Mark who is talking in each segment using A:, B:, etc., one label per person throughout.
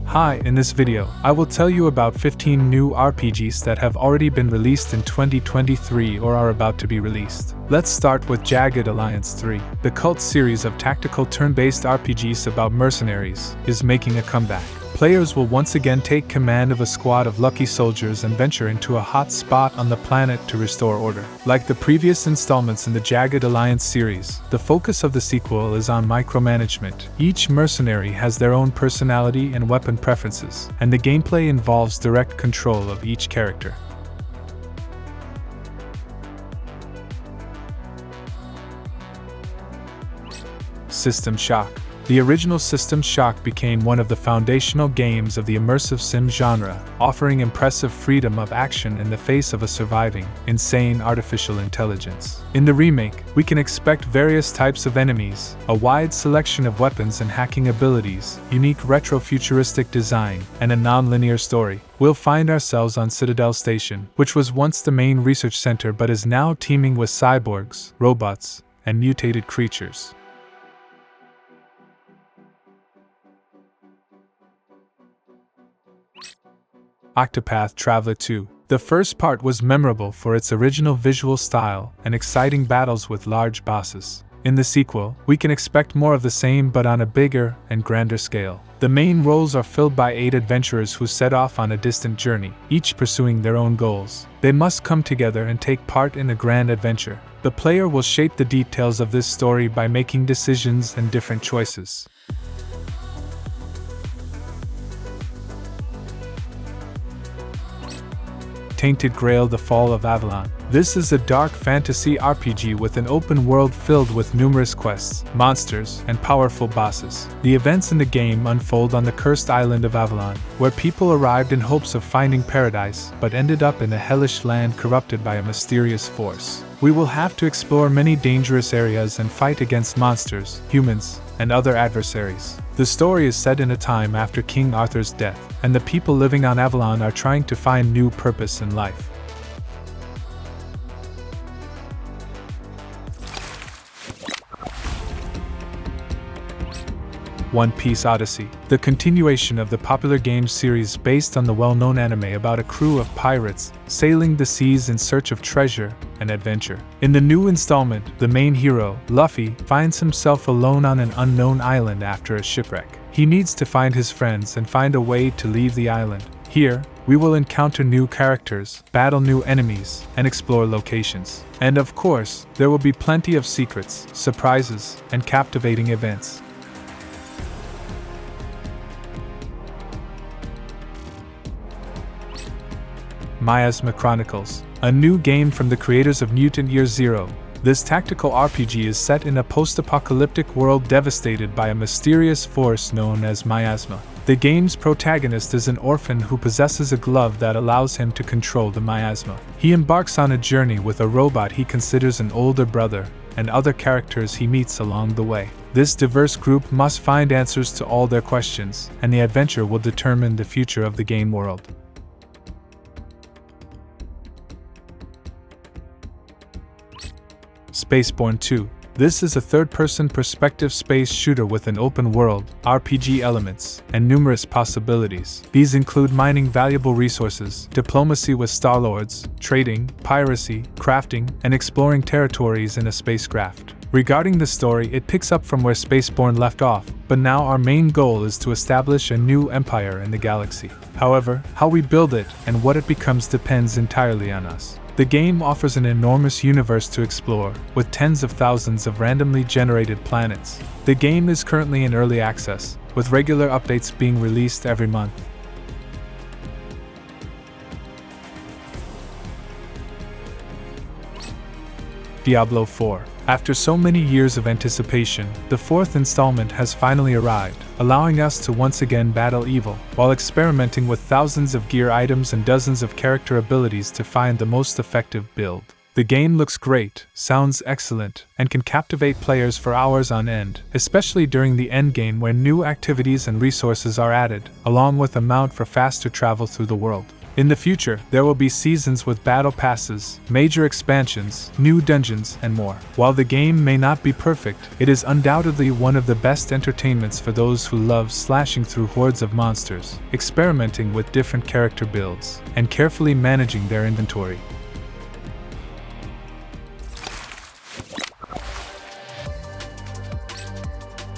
A: Hi, in this video, I will tell you about 15 new RPGs that have already been released in 2023 or are about to be released. Let's start with Jagged Alliance 3. The cult series of tactical turn-based RPGs about mercenaries is making a comeback. Players will once again take command of a squad of lucky soldiers and venture into a hot spot on the planet to restore order. Like the previous installments in the Jagged Alliance series, the focus of the sequel is on micromanagement. Each mercenary has their own personality and weapon preferences, and the gameplay involves direct control of each character. System Shock. The original System Shock became one of the foundational games of the immersive sim genre, offering impressive freedom of action in the face of a surviving, insane artificial intelligence. In the remake, we can expect various types of enemies, a wide selection of weapons and hacking abilities, unique retro-futuristic design, and a non-linear story. We'll find ourselves on Citadel Station, which was once the main research center but is now teeming with cyborgs, robots, and mutated creatures. Octopath Traveler II. The first part was memorable for its original visual style and exciting battles with large bosses. In the sequel, we can expect more of the same but on a bigger and grander scale. The main roles are filled by 8 adventurers who set off on a distant journey, each pursuing their own goals. They must come together and take part in a grand adventure. The player will shape the details of this story by making decisions and different choices. Tainted Grail: The Fall of Avalon. This is a dark fantasy RPG with an open world filled with numerous quests, monsters, and powerful bosses. The events in the game unfold on the cursed island of Avalon, where people arrived in hopes of finding paradise, but ended up in a hellish land corrupted by a mysterious force. We will have to explore many dangerous areas and fight against monsters, humans, and other adversaries. The story is set in a time after King Arthur's death, and the people living on Avalon are trying to find new purpose in life. Piece Odyssey. The continuation of the popular game series based on the well-known anime about a crew of pirates sailing the seas in search of treasure and adventure. In the new installment, the main hero, Luffy, finds himself alone on an unknown island after a shipwreck. He needs to find his friends and find a way to leave the island. Here, we will encounter new characters, battle new enemies, and explore locations. And of course, there will be plenty of secrets, surprises, and captivating events. Miasma Chronicles, a new game from the creators of Mutant Year Zero. This tactical RPG is set in a post-apocalyptic world devastated by a mysterious force known as Miasma. The game's protagonist is an orphan who possesses a glove that allows him to control the Miasma. He embarks on a journey with a robot he considers an older brother, and other characters he meets along the way. This diverse group must find answers to all their questions, and the adventure will determine the future of the game world. SpaceBourne 2. This is a third-person perspective space shooter with an open world, RPG elements, and numerous possibilities. These include mining valuable resources, diplomacy with Star-Lords, trading, piracy, crafting, and exploring territories in a spacecraft. Regarding the story, it picks up from where SpaceBourne left off, but now our main goal is to establish a new empire in the galaxy. However, how we build it and what it becomes depends entirely on us. The game offers an enormous universe to explore, with tens of thousands of randomly generated planets. The game is currently in early access, with regular updates being released every month. Diablo 4. After so many years of anticipation, the 4th installment has finally arrived, allowing us to once again battle evil, while experimenting with thousands of gear items and dozens of character abilities to find the most effective build. The game looks great, sounds excellent, and can captivate players for hours on end, especially during the endgame where new activities and resources are added, along with a mount for faster travel through the world. In the future, there will be seasons with battle passes, major expansions, new dungeons, and more. While the game may not be perfect, it is undoubtedly one of the best entertainments for those who love slashing through hordes of monsters, experimenting with different character builds, and carefully managing their inventory.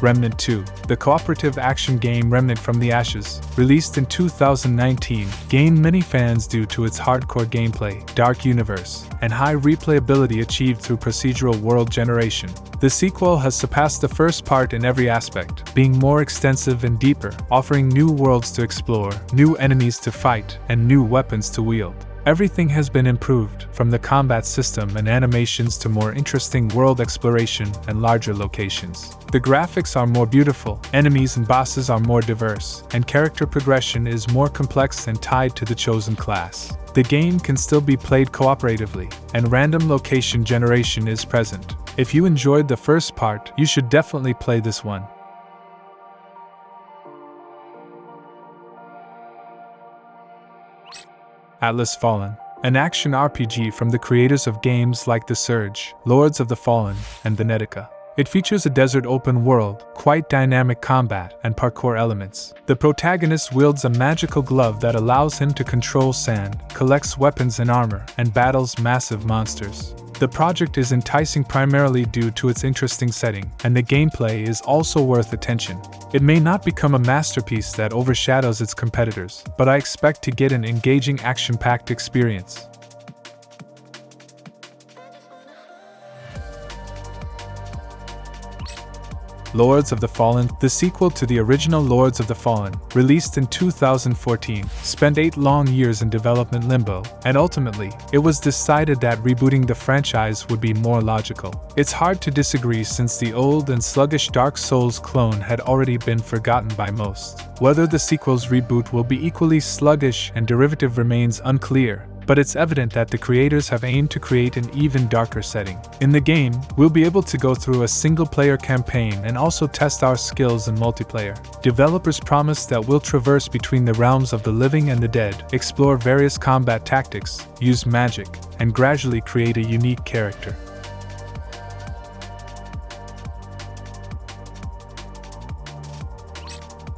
A: Remnant 2, the cooperative action game Remnant from the Ashes, released in 2019, gained many fans due to its hardcore gameplay, dark universe, and high replayability achieved through procedural world generation. The sequel has surpassed the first part in every aspect, being more extensive and deeper, offering new worlds to explore, new enemies to fight, and new weapons to wield. Everything has been improved, from the combat system and animations to more interesting world exploration and larger locations. The graphics are more beautiful, enemies and bosses are more diverse, and character progression is more complex and tied to the chosen class. The game can still be played cooperatively, and random location generation is present. If you enjoyed the first part, you should definitely play this one. Atlas Fallen, an action RPG from the creators of games like The Surge, Lords of the Fallen, and Venetica. It features a desert open world, quite dynamic combat, and parkour elements. The protagonist wields a magical glove that allows him to control sand, collects weapons and armor, and battles massive monsters. The project is enticing primarily due to its interesting setting, and the gameplay is also worth attention. It may not become a masterpiece that overshadows its competitors, but I expect to get an engaging action-packed experience. Lords of the Fallen, the sequel to the original Lords of the Fallen, released in 2014, spent 8 long years in development limbo, and ultimately, it was decided that rebooting the franchise would be more logical. It's hard to disagree since the old and sluggish Dark Souls clone had already been forgotten by most. Whether the sequel's reboot will be equally sluggish and derivative remains unclear, but it's evident that the creators have aimed to create an even darker setting. In the game, we'll be able to go through a single-player campaign and also test our skills in multiplayer. Developers promise that we'll traverse between the realms of the living and the dead, explore various combat tactics, use magic, and gradually create a unique character.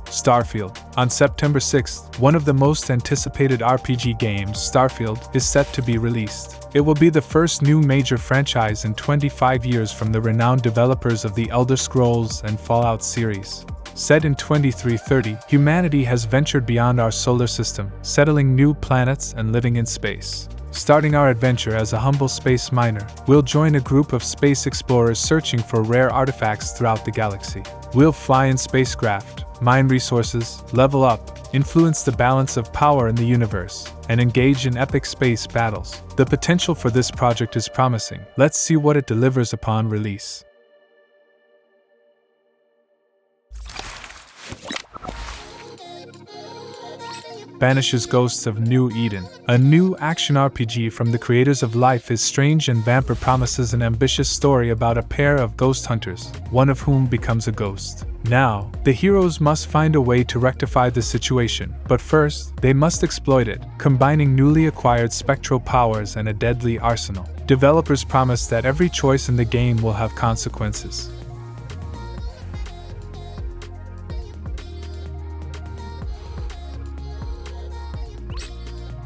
A: Starfield. On September 6th, one of the most anticipated RPG games, Starfield, is set to be released. It will be the first new major franchise in 25 years from the renowned developers of the Elder Scrolls and Fallout series. Set in 2330, humanity has ventured beyond our solar system, settling new planets and living in space. Starting our adventure as a humble space miner, we'll join a group of space explorers searching for rare artifacts throughout the galaxy. We'll fly in spacecraft, mine resources, level up, influence the balance of power in the universe, and engage in epic space battles. The potential for this project is promising. Let's see what it delivers upon release. Banishers Ghosts of New Eden. A new action RPG from the creators of Life is Strange and Vampire promises an ambitious story about a pair of ghost hunters, one of whom becomes a ghost. Now, the heroes must find a way to rectify the situation, but first, they must exploit it, combining newly acquired spectral powers and a deadly arsenal. Developers promise that every choice in the game will have consequences.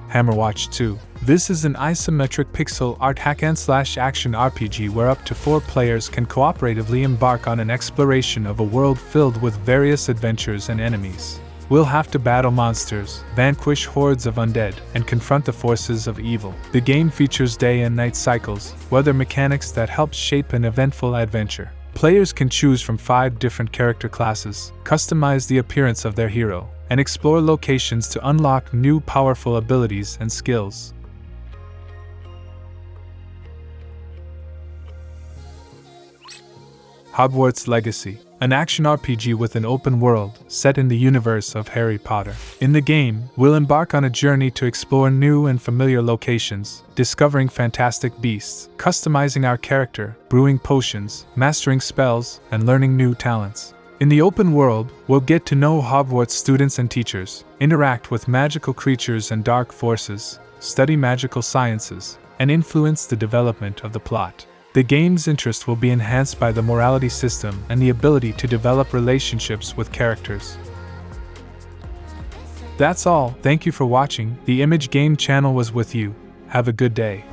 A: Hammerwatch 2. This is an isometric pixel art hack-and-slash action RPG where up to 4 players can cooperatively embark on an exploration of a world filled with various adventures and enemies. We'll have to battle monsters, vanquish hordes of undead, and confront the forces of evil. The game features day and night cycles, weather mechanics that help shape an eventful adventure. Players can choose from 5 different character classes, customize the appearance of their hero, and explore locations to unlock new powerful abilities and skills. Hogwarts Legacy. An action RPG with an open world, set in the universe of Harry Potter. In the game, we'll embark on a journey to explore new and familiar locations, discovering fantastic beasts, customizing our character, brewing potions, mastering spells, and learning new talents. In the open world, we'll get to know Hogwarts students and teachers, interact with magical creatures and dark forces, study magical sciences, and influence the development of the plot. The game's interest will be enhanced by the morality system and the ability to develop relationships with characters. That's all. Thank you for watching. The Image Game channel was with you. Have a good day.